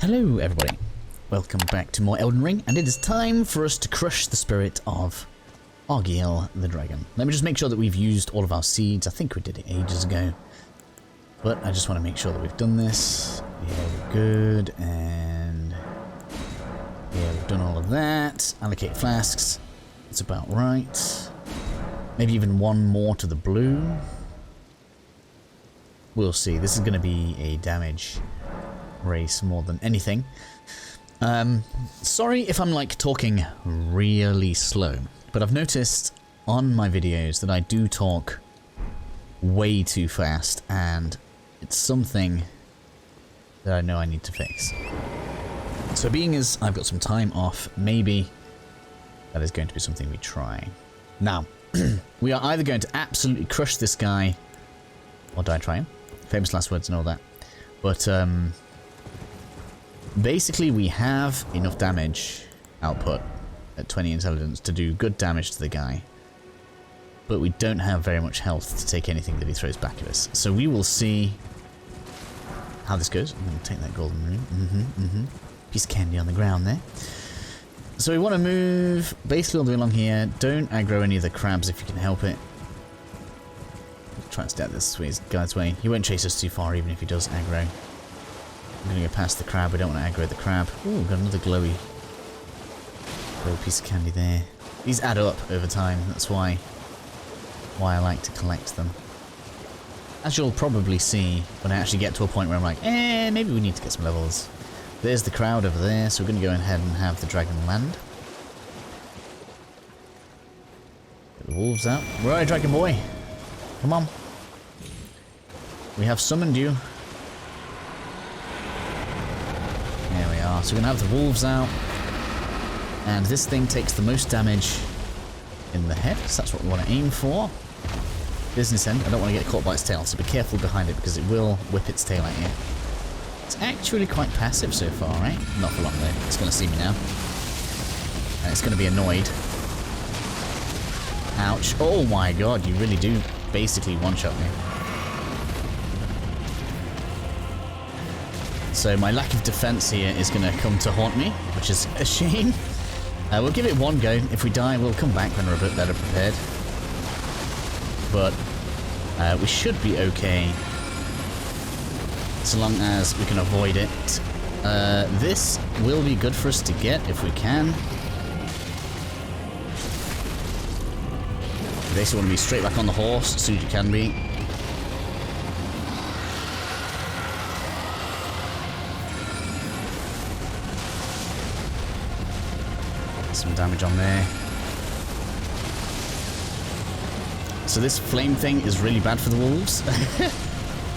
Hello everybody, welcome back to more Elden Ring, and it is time for us to crush the spirit of Agheel the dragon. Let me just make sure that we've used all of our seeds. I think we did it ages ago, but I just want to make sure that we've done this. Yeah, we're good, and yeah, we've done all of that. Allocate flasks, that's about right. Maybe even one more to the blue. We'll see. This is going to be a damage race more than anything. Sorry if I'm like talking really slow, but I've noticed on my videos that I do talk way too fast, and it's something that I know I need to fix. So being as I've got some time off, maybe that is going to be something we try. Now, we are either going to absolutely crush this guy, or die trying. Famous last words and all that. But basically we have enough damage output at 20 intelligence to do good damage to the guy. But we don't have very much health to take anything that he throws back at us. So we will see how this goes. I'm going to take that golden ring. Piece of candy on the ground there. So we want to move basically all the way along here. Don't aggro any of the crabs if you can help it. Try and stay out this guy's way. He won't chase us too far even if he does aggro. I'm going to go past the crab. We don't want to aggro the crab. Ooh, got another glowy piece of candy there. These add up over time. That's why I like to collect them. As you'll probably see when I actually get to a point where I'm like, maybe we need to get some levels. There's the crowd over there, so we're going to go ahead and have the dragon land. Get the wolves out. Where are you, dragon boy? Come on. We have summoned you. There we are. So we're going to have the wolves out. And this thing takes the most damage in the head. So that's what we want to aim for. Business end. I don't want to get caught by its tail. So be careful behind it because it will whip its tail at you. It's actually quite passive so far, right? Not for long though. It's going to see me now. And it's going to be annoyed. Ouch. Oh my god, you really do basically one-shot me. So my lack of defense here is going to come to haunt me, which is a shame. We'll give it one go. If we die, we'll come back when we're a bit better prepared. But we should be okay, so long as we can avoid it. This will be good for us to get if we can. You basically want to be straight back on the horse as soon as you can be. Some damage on there. So this flame thing is really bad for the wolves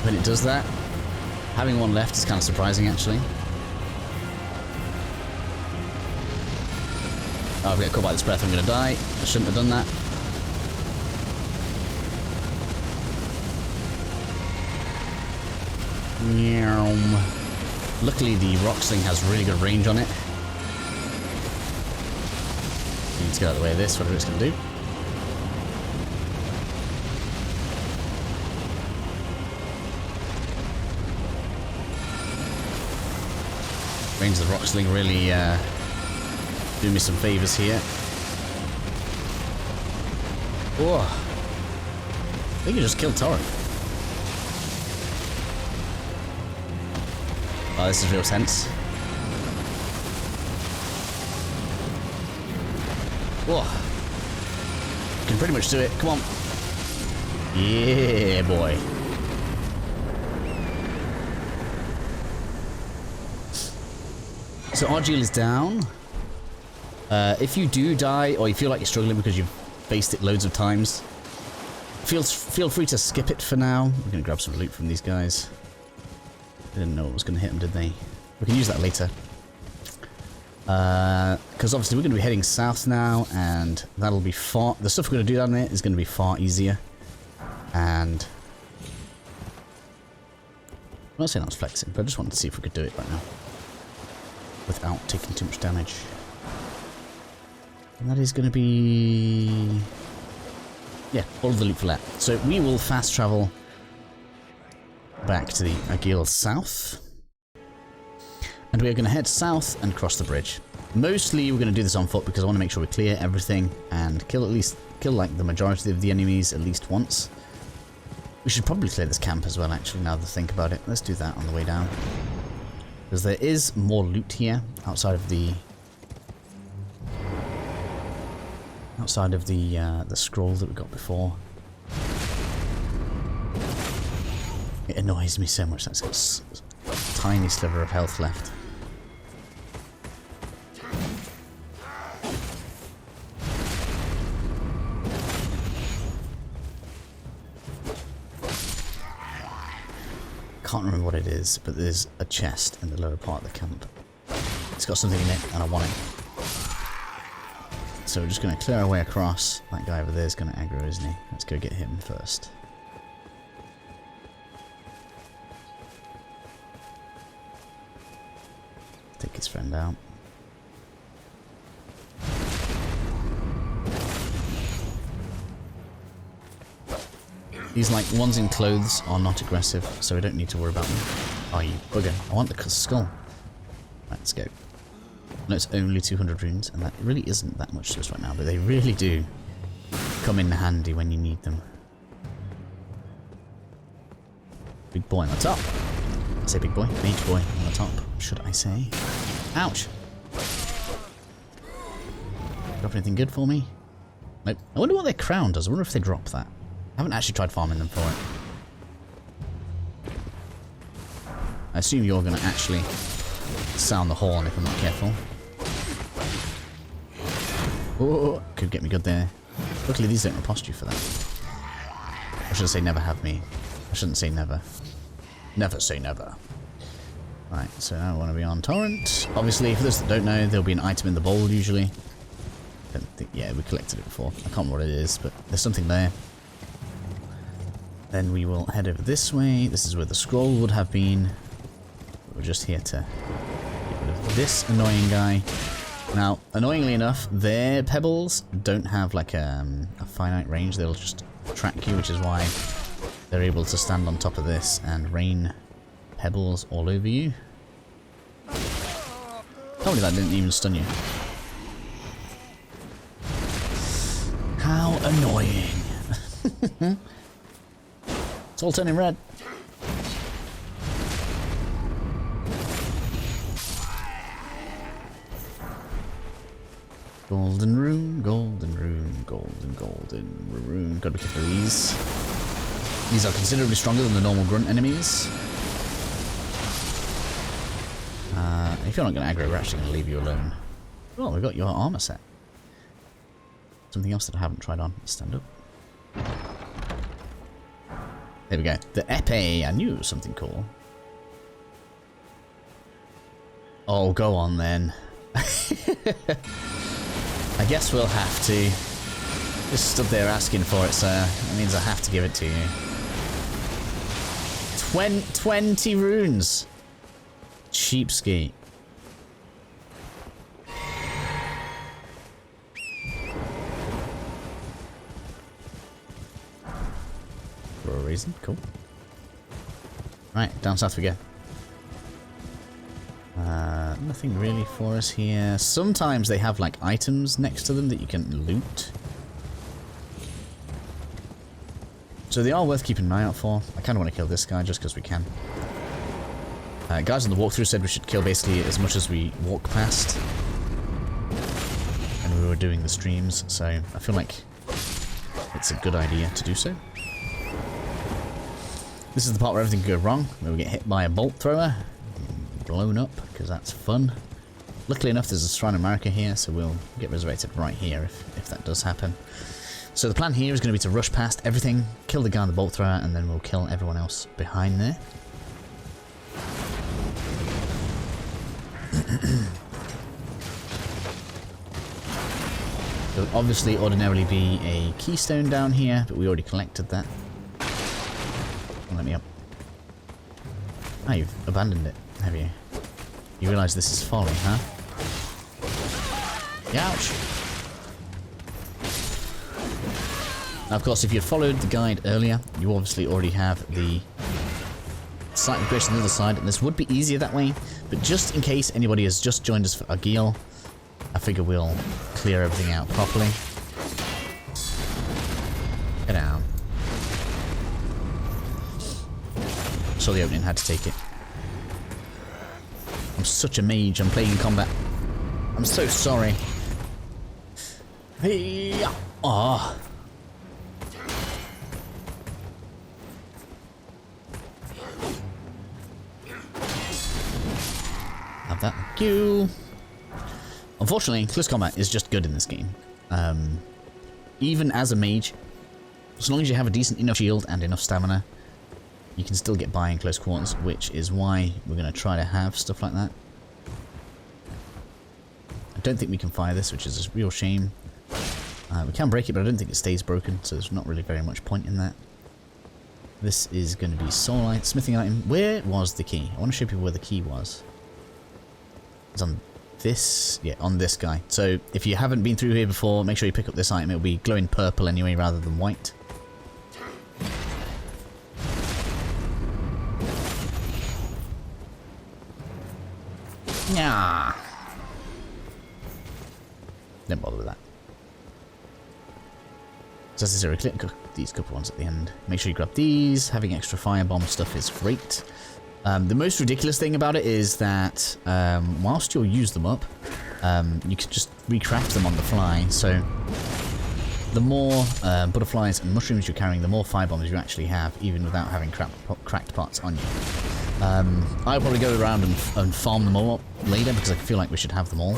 when it does that. Having one left is kind of surprising, actually. Oh, if I get caught by this breath, I'm going to die. I shouldn't have done that. Luckily, the rock sling has really good range on it. Need to get out of the way of this, whatever it's going to do. Range of the rock sling really do me some favors here. Oh, I think you just killed Torrent. Oh, this is real tense. Oh, can pretty much do it. Come on. Yeah, boy. So Agheel is down. If you do die, or you feel like you're struggling because you've faced it loads of times, feel free to skip it for now. We're going to grab some loot from these guys. They didn't know what was going to hit them, did they? We can use that later. Because obviously we're going to be heading south now, and that'll be far... The stuff we're going to do down there is going to be far easier. And... I'm not saying I was flexing, but I just wanted to see if we could do it right now without taking too much damage. And that is going to be... yeah, all of the loot for that. So we will fast travel back to the Agheel south. And we're going to head south and cross the bridge. Mostly we're going to do this on foot because I want to make sure we clear everything and kill like the majority of the enemies at least once. We should probably clear this camp as well, actually, now that I think about it. Let's do that on the way down. Because there is more loot here outside of the scroll that we got before. It annoys me so much that it's got a tiny sliver of health left. Can't remember what it is, but there's a chest in the lower part of the camp. It's got something in it and I want it. So we're just going to clear our way across. That guy over there is going to aggro, isn't he? Let's go get him first. Take his friend out. These like ones in clothes are not aggressive, so we don't need to worry about them. Oh, you bugger. I want the skull. Let's go. No, it's only 200 runes, and that really isn't that much to us right now, but they really do come in handy when you need them. Big boy on the top. I say big boy, mage boy on the top, should I say. Ouch! Drop anything good for me? Nope. I wonder what their crown does. I wonder if they drop that. I haven't actually tried farming them for it. I assume you're going to actually sound the horn if I'm not careful. Oh, could get me good there. Luckily these don't riposte you for that. I should say never have me. I shouldn't say never. Never say never. Right, so now I want to be on torrent. Obviously, for those that don't know, there'll be an item in the bowl usually. Don't think, yeah, we collected it before. I can't remember what it is, but there's something there. Then we will head over this way. This is where the scroll would have been. We're just here to get rid of this annoying guy. Now, annoyingly enough, their pebbles don't have like a finite range. They'll just track you, which is why they're able to stand on top of this and rain pebbles all over you. Tell me that didn't even stun you. How annoying. It's all turning red. Golden rune, golden rune, golden rune. Gotta be careful of these. These are considerably stronger than the normal grunt enemies. If you're not going to aggro, we're actually going to leave you alone. Well, we've got your armor set. Something else that I haven't tried on. Stand up. There we go. The Epee. I knew it was something cool. Oh, go on then. I guess we'll have to. Just stood there asking for it, so that means I have to give it to you. 20 runes. Cheapskate. For a reason, cool. Right, down south we go. Nothing really for us here. Sometimes they have like items next to them that you can loot. So they are worth keeping an eye out for. I kind of want to kill this guy just because we can. Guys on the walkthrough said we should kill basically as much as we walk past. And we were doing the streams, so I feel like it's a good idea to do so. This is the part where everything could go wrong, where we get hit by a bolt thrower. Blown up, because that's fun. Luckily enough there's a Shrine of Marika here, so we'll get resurrected right here if that does happen. So the plan here is going to be to rush past everything, kill the guy on the bolt thrower, and then we'll kill everyone else behind there. There'll obviously ordinarily be a keystone down here, but we already collected that. Let me up. Ah, you've abandoned it, have you? You realise this is folly, huh? Ouch! Now, of course, if you followed the guide earlier, you obviously already have the site of grace on the other side, and this would be easier that way, but just in case anybody has just joined us for Agheel, I figure we'll clear everything out properly. Get down. Saw the opening, had to take it. I'm such a mage, I'm playing in combat. I'm so sorry. Hey, oh. Have that. Thank you. Unfortunately, close combat is just good in this game. Even as a mage, as long as you have a decent enough shield and enough stamina, you can still get by in close quarters, which is why we're going to try to have stuff like that. I don't think we can fire this, which is a real shame. We can break it, but I don't think it stays broken, so there's not really very much point in that. This is going to be soulite, smithing item. Where was the key? I want to show people where the key was. It's on this, yeah, on this guy. So if you haven't been through here before, make sure you pick up this item. It'll be glowing purple anyway, rather than white. Yeah. Don't bother with that. So as I say, click these couple ones at the end. Make sure you grab these. Having extra firebomb stuff is great. The most ridiculous thing about it is that whilst you'll use them up, you can just recraft them on the fly. So the more butterflies and mushrooms you're carrying, the more firebombs you actually have, even without having cracked parts on you. I'll probably go around and farm them all up later because I feel like we should have them all.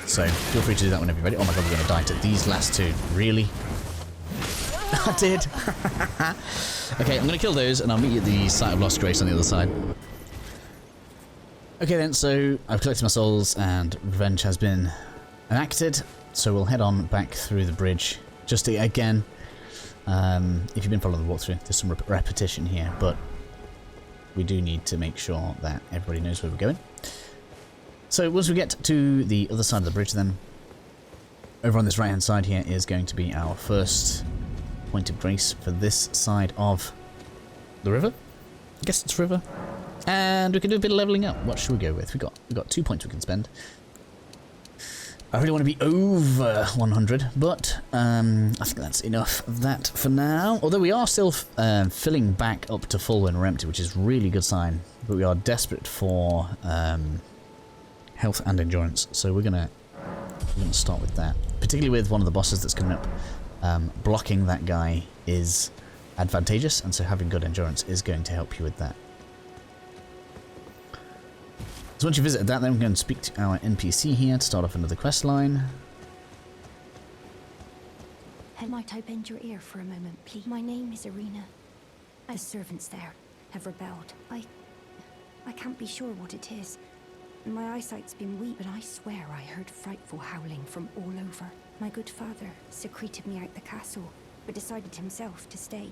So feel free to do that whenever you're ready. Oh my god, we're going to die to these last two. Really? I did. Okay, I'm going to kill those and I'll meet you at the site of Lost Grace on the other side. Okay then, so I've collected my souls and revenge has been enacted. So we'll head on back through the bridge. Just to, again, if you've been following the walkthrough, there's some repetition here, but we do need to make sure that everybody knows where we're going. So once we get to the other side of the bridge then, over on this right hand side here is going to be our first point of grace for this side of the river. I guess it's river. And we can do a bit of leveling up. What should we go with? We've got 2 points we can spend. I really want to be over 100, but I think that's enough of that for now. Although we are still filling back up to full when we're empty, which is a really good sign. But we are desperate for health and endurance, so we're gonna start with that. Particularly with one of the bosses that's coming up, blocking that guy is advantageous, and so having good endurance is going to help you with that. So once you visited that, then we're going to speak to our NPC here to start off another quest line. Might I bend your ear for a moment, please? My name is Irina. The servants there have rebelled. I can't be sure what it is. My eyesight's been weak, but I swear I heard frightful howling from all over. My good father secreted me out the castle, but decided himself to stay.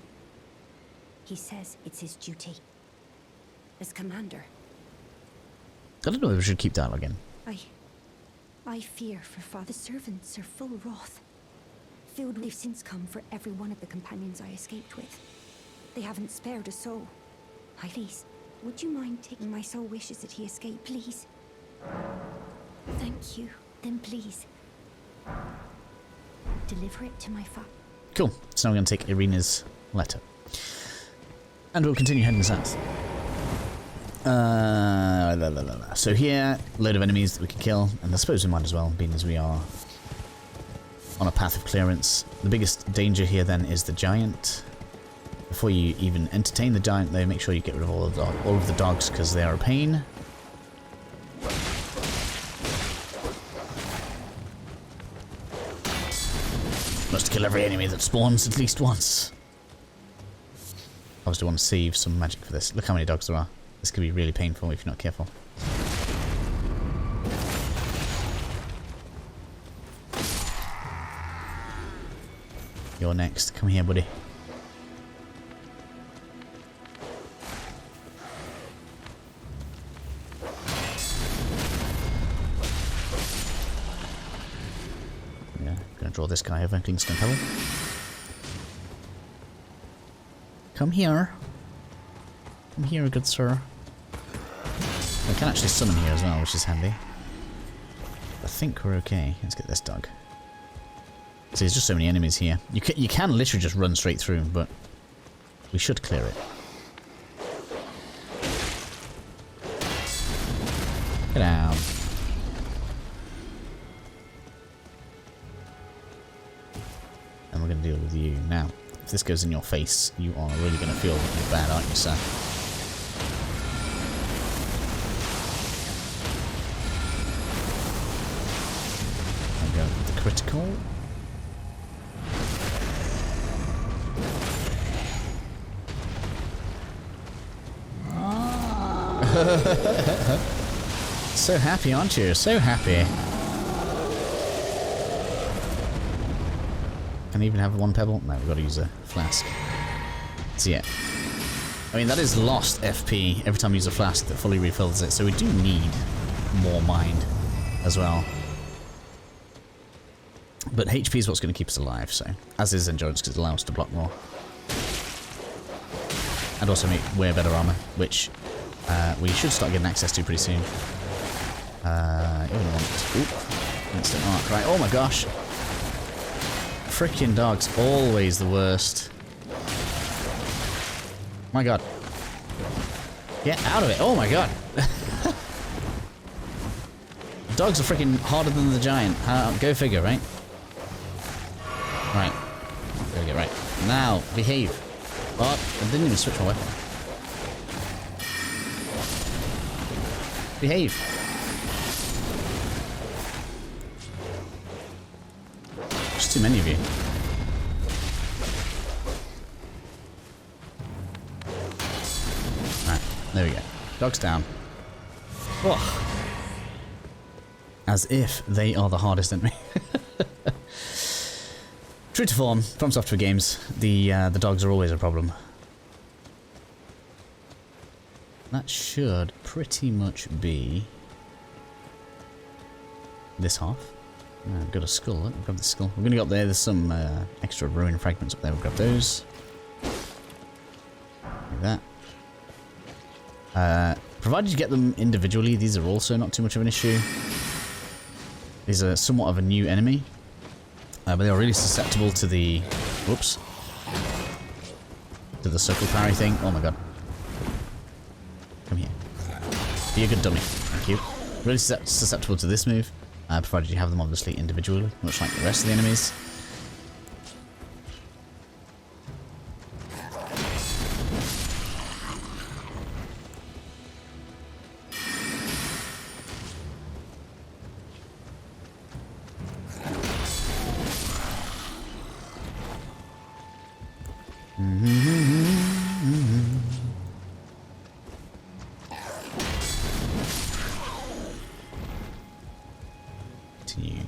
He says it's his duty. As commander. I don't know if we should keep dialogue in. I fear for father. The servants are full of wrath. Filled with since come for every one of the companions I escaped with. They haven't spared a soul. Please, would you mind taking my soul wishes that he escape, please? Thank you. Then please, deliver it to my father. Cool. So now we're going to take Irina's letter. And we'll continue heading south. So here, a load of enemies that we can kill, and I suppose we might as well, being as we are on a path of clearance. The biggest danger here then is the giant. Before you even entertain the giant though, make sure you get rid of all of the dogs, because they are a pain. Must kill every enemy that spawns at least once. Obviously want to save some magic for this. Look how many dogs there are. This could be really painful if you're not careful. You're next. Come here, buddy. Yeah, gonna draw this guy over. Kingston Pebble. Come here. Come here, good sir. We can actually summon here as well, which is handy. I think we're okay. Let's get this dog. So there's just so many enemies here. You can literally just run straight through, but we should clear it. Get down. And we're going to deal with you. Now, if this goes in your face, you are really going to feel bad, aren't you, sir? There we go with the critical. So happy, aren't you? So happy. Can I even have one pebble? No, we've got to use a flask. So yeah. I mean, that is lost FP every time you use a flask that fully refills it, so we do need more mind as well. But HP is what's going to keep us alive, so. As is endurance, because it allows us to block more. And also make way better armor, which we should start getting access to pretty soon. Even want instant arc, right? Oh my gosh! Frickin' dogs, always the worst. My god. Get out of it! Oh my god! Dogs are freaking harder than the giant. Go figure, right? Right. There we go, right. Now, behave. What? I didn't even switch my weapon. Behave. There's too many of you. Right, there we go. Dogs down. Oh. As if they are the hardest enemy. True to form, from software games, the dogs are always a problem. That should pretty much be this half. I've got a skull. Let me grab the skull. We're going to go up there. There's some extra ruin fragments up there. We'll grab those. Like that. Provided you get them individually, these are also not too much of an issue. These are somewhat of a new enemy. But they are really susceptible to the... Whoops. To the circle parry thing. Oh my god. Come here. Be a good dummy. Thank you. Really susceptible to this move. Provided you have them obviously individually, much like the rest of the enemies.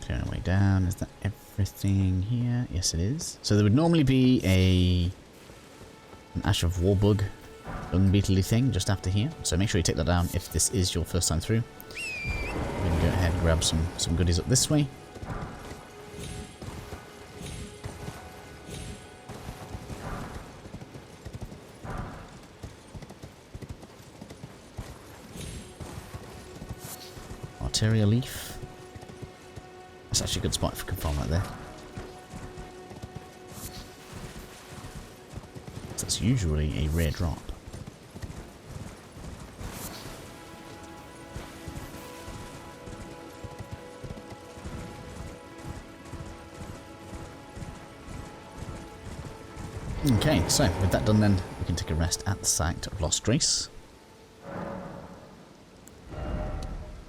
Clearing our way down. Is that everything here? Yes, it is. So there would normally be an Ash of Warbug dung beetle-y thing just after here. So make sure you take that down if this is your first time through. We're going to go ahead and grab some goodies up this way. Arteria leaf. That's actually a good spot if we can farm right there. So that's usually a rare drop. Okay, so with that done then, we can take a rest at the site of Lost Grace.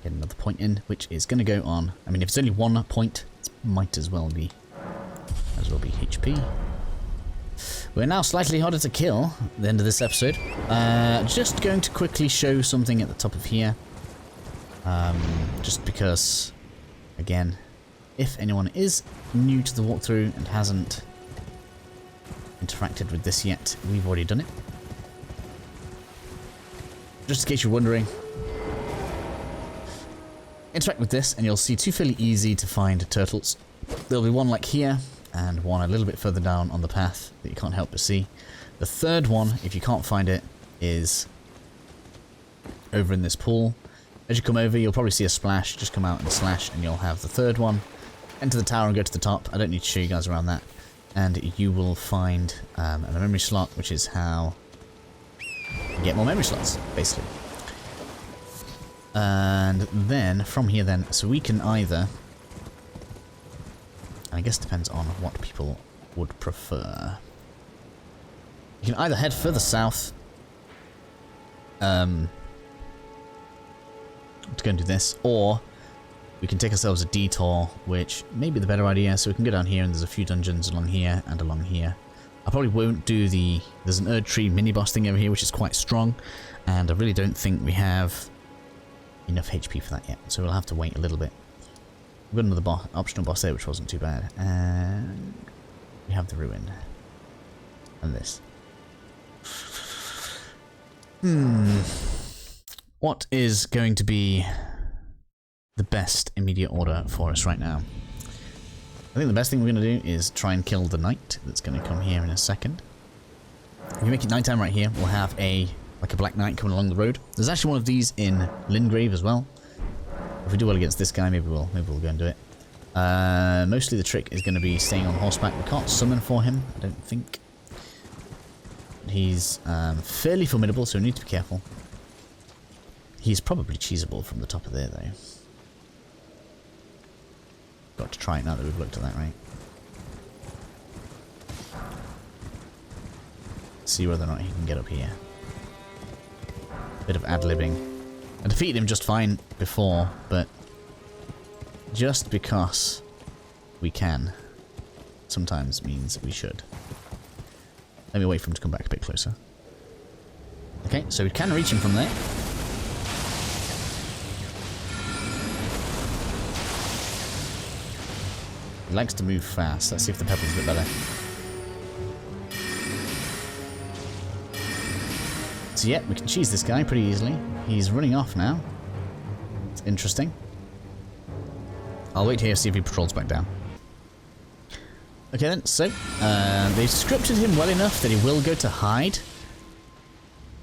Get another point in, which is going to go on. I mean, if it's only 1 point, it might as well be HP. We're now slightly harder to kill at the end of this episode. Just going to quickly show something at the top of here. Just because, again, if anyone is new to the walkthrough and hasn't interacted with this yet, we've already done it. Just in case you're wondering, interact with this and you'll see 2 fairly easy to find turtles. There'll be one like here and one a little bit further down on the path that you can't help but see. The third one, if you can't find it, is over in this pool. As you come over, you'll probably see a splash. Just come out and slash, and you'll have the third one. Enter the tower and go to the top. I don't need to show you guys around that. And you will find a memory slot, which is how you get more memory slots, basically. And then, from here then, so we can either... I guess it depends on what people would prefer. You can either head further south to go and do this, or we can take ourselves a detour, which may be the better idea. So we can go down here, and there's a few dungeons along here and along here. I probably won't do the... There's an Erdtree mini-boss thing over here, which is quite strong, and I really don't think we have enough HP for that yet, so we'll have to wait a little bit. We've got another optional boss there, which wasn't too bad. And we have the ruin. And this. What is going to be the best immediate order for us right now? I think the best thing we're going to do is try and kill the knight that's going to come here in a second. If we make it nighttime right here, we'll have like a black knight coming along the road. There's actually one of these in Limgrave as well. If we do well against this guy, maybe we'll go and do it. Mostly the trick is going to be staying on horseback. We can't summon for him, I don't think. He's fairly formidable, so we need to be careful. He's probably cheesable from the top of there, though. Got to try it now that we've looked at that, right? See whether or not he can get up here. Bit of ad-libbing. I defeated him just fine before, but just because we can sometimes means we should. Let me wait for him to come back a bit closer. Okay, so we can reach him from there. He likes to move fast. Let's see if the peppers a bit better. So yeah, we can cheese this guy pretty easily. He's running off now. It's interesting. I'll wait here to see if he patrols back down. Okay then, so they've scripted him well enough that he will go to hide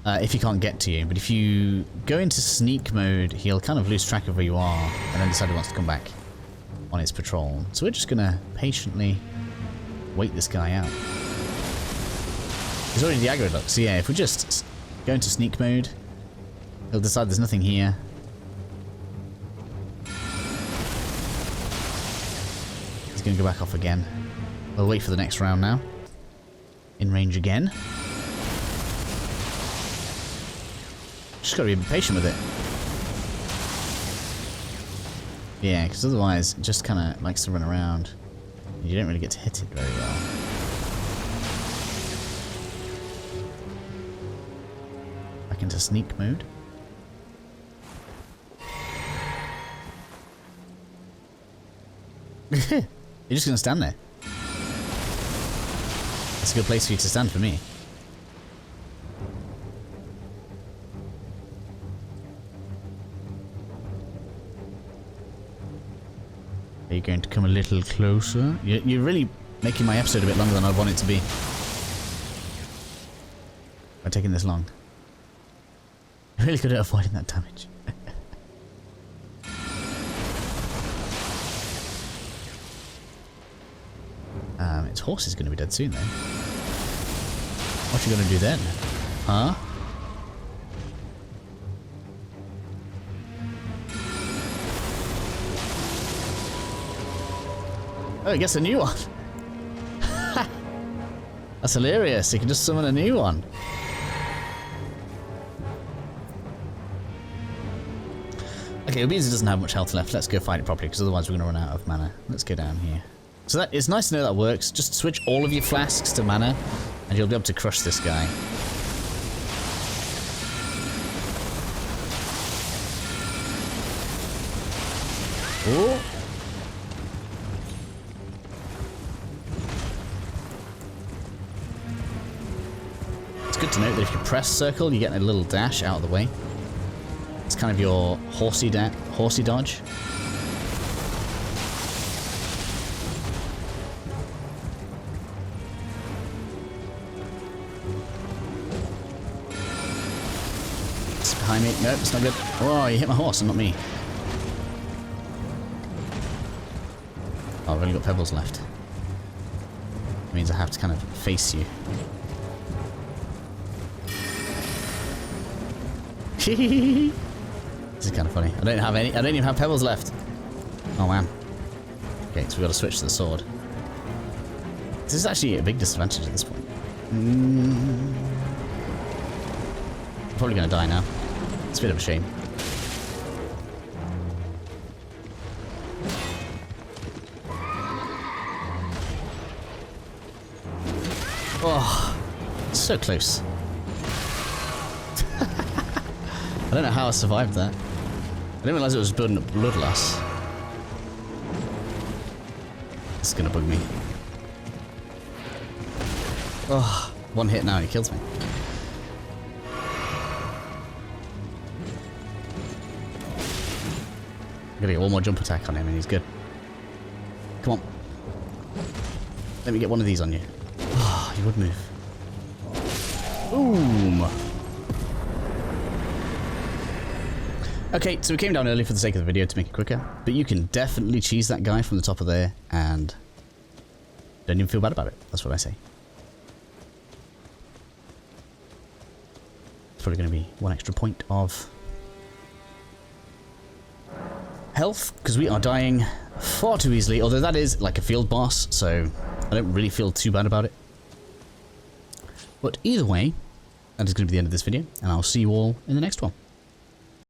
if he can't get to you. But if you go into sneak mode, he'll kind of lose track of where you are and then decide he wants to come back on his patrol. So we're just going to patiently wait this guy out. He's already the aggro lock, so yeah, if we just go into sneak mode, he'll decide there's nothing here. He's going to go back off again. We'll wait for the next round now. In range again. Just got to be patient with it. Yeah, because otherwise it just kind of likes to run around. You don't really get to hit it very well. Back into sneak mode. You're just going to stand there. That's a good place for you to stand for me. Are you going to come a little closer? You're really making my episode a bit longer than I want it to be. By taking this long. You're really good at avoiding that damage. Its horse is going to be dead soon, though. What are you going to do then? Huh? Oh, he gets a new one. That's hilarious. You can just summon a new one. Okay, Oridys doesn't have much health left. Let's go fight it properly, because otherwise we're going to run out of mana. Let's go down here. So it's nice to know that works. Just switch all of your flasks to mana, and you'll be able to crush this guy. Oh! It's good to note that if you press circle, you get a little dash out of the way. It's kind of your horsey dodge. behind me. Nope, it's not good. Oh, you hit my horse and not me. Oh, I've only got pebbles left. It means I have to kind of face you. This is kind of funny. I don't even have pebbles left. Oh man. Okay, so we got to switch to the sword. This is actually a big disadvantage at this point. I'm probably going to die now. It's a bit of a shame. Oh, so close. I don't know how I survived that. I didn't realize it was building up blood loss. It's gonna bug me. Oh, one hit now and he kills me. I'm gonna get one more jump attack on him and he's good. Come on. Let me get one of these on you. Oh, he would move. Boom! Okay, so we came down early for the sake of the video to make it quicker, but you can definitely cheese that guy from the top of there and don't even feel bad about it. That's what I say. It's probably going to be one extra point of health, because we are dying far too easily, although that is like a field boss, so I don't really feel too bad about it. But either way, that is going to be the end of this video, and I'll see you all in the next one.